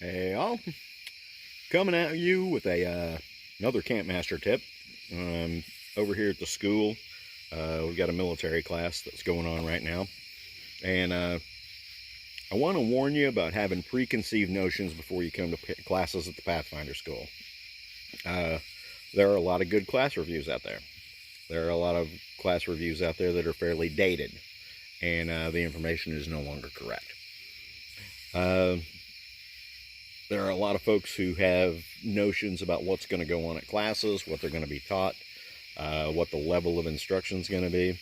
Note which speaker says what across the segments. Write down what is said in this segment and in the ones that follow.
Speaker 1: Hey all, coming at you with another Campmaster tip. Over here at the school, we've got a military class that's going on right now, and I want to warn you about having preconceived notions before you come to classes at the Pathfinder School. There are a lot of good class reviews out there. There are a lot of class reviews out there that are fairly dated, and the information is no longer correct. There are a lot of folks who have notions about what's going to go on at classes, what they're going to be taught, what the level of instruction is going to be.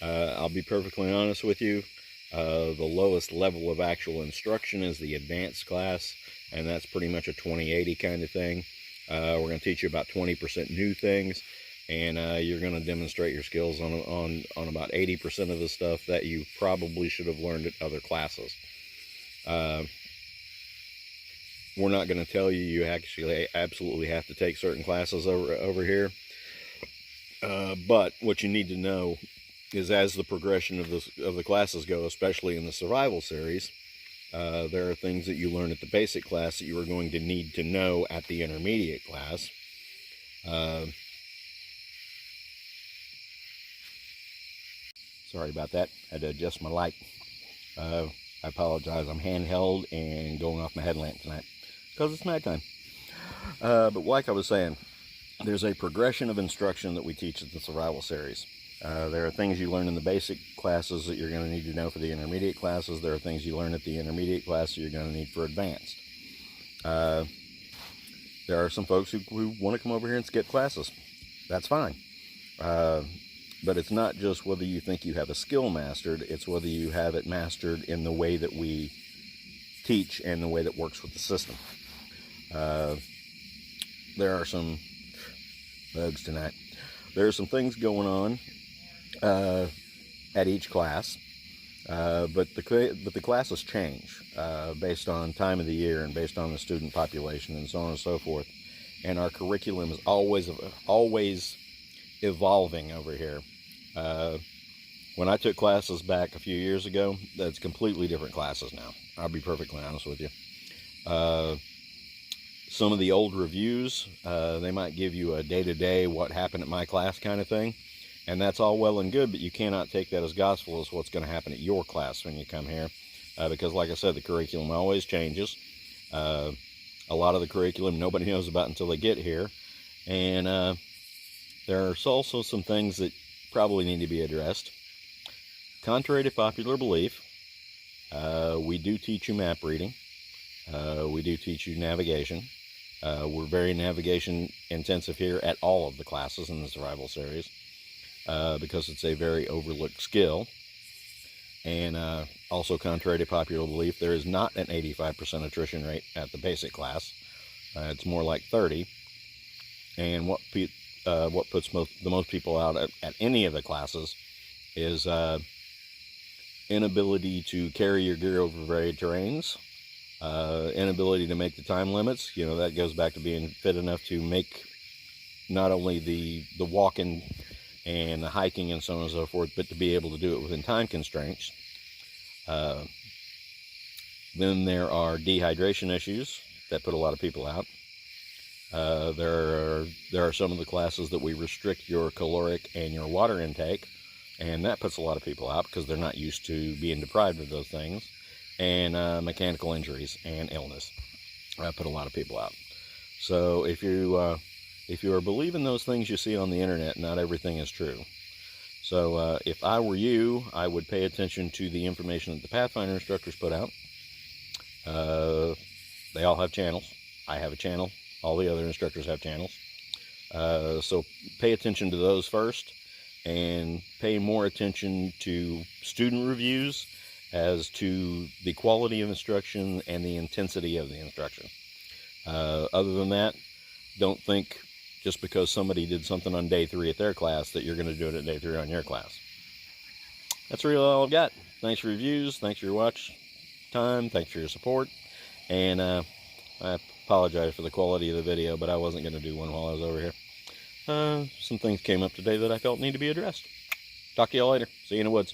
Speaker 1: I'll be perfectly honest with you. The lowest level of actual instruction is the advanced class, and that's pretty much a 20/80 kind of thing. We're going to teach you about 20% new things, and you're going to demonstrate your skills on about 80% of the stuff that you probably should have learned at other classes. We're not going to tell you you actually absolutely have to take certain classes over here. But what you need to know is, as the progression of the classes go, especially in the survival series, there are things that you learn at the basic class that you are going to need to know at the intermediate class. Sorry about that. I had to adjust my light. I apologize. I'm handheld and going off my headlamp tonight because it's nighttime. But like I was saying, there's a progression of instruction that we teach at the survival series. There are things you learn in the basic classes that you're going to need to know for the intermediate classes. There are things you learn at the intermediate class that you're going to need for advanced. There are some folks who want to come over here and skip classes. That's fine. But it's not just whether you think you have a skill mastered, it's whether you have it mastered in the way that we teach and the way that works with the system. There are some bugs tonight. There are some things going on at each class, but the classes change based on time of the year and based on the student population and so on and so forth. And our curriculum is always evolving over here. When I took classes back a few years ago, that's completely different classes now. I'll be perfectly honest with you. Some of the old reviews, they might give you a day-to-day what happened at my class kind of thing, and that's all well and good, but you cannot take that as gospel as what's going to happen at your class when you come here, because like I said, the curriculum always changes. A lot of the curriculum nobody knows about until they get here, and there are also some things that probably need to be addressed. Contrary to popular belief, we do teach you map reading. We do teach you navigation. We're very navigation intensive here at all of the classes in the survival series, because it's a very overlooked skill. And also, contrary to popular belief, there is not an 85% attrition rate at the basic class. It's more like 30. And what puts the most people out at any of the classes is inability to carry your gear over varied terrains, inability to make the time limits. You know, that goes back to being fit enough to make not only the walking and the hiking and so on and so forth, but to be able to do it within time constraints. Then there are dehydration issues that put a lot of people out. There are some of the classes that we restrict your caloric and your water intake, and that puts a lot of people out because they're not used to being deprived of those things. And mechanical injuries and illness put a lot of people out. So if you are believing those things you see on the internet, not everything is true. So if I were you, I would pay attention to the information that the Pathfinder instructors put out. They all have channels. I have a channel. All the other instructors have channels. So pay attention to those first, and pay more attention to student reviews as to the quality of instruction and the intensity of the instruction. Other than that, don't think just because somebody did something on day 3 at their class that you're going to do it at day 3 on your class. That's really all I've got. Thanks for your reviews. Thanks for your watch time. Thanks for your support. And I apologize for the quality of the video, but I wasn't going to do one while I was over here. Some things came up today that I felt need to be addressed. Talk to y'all later. See you in the woods.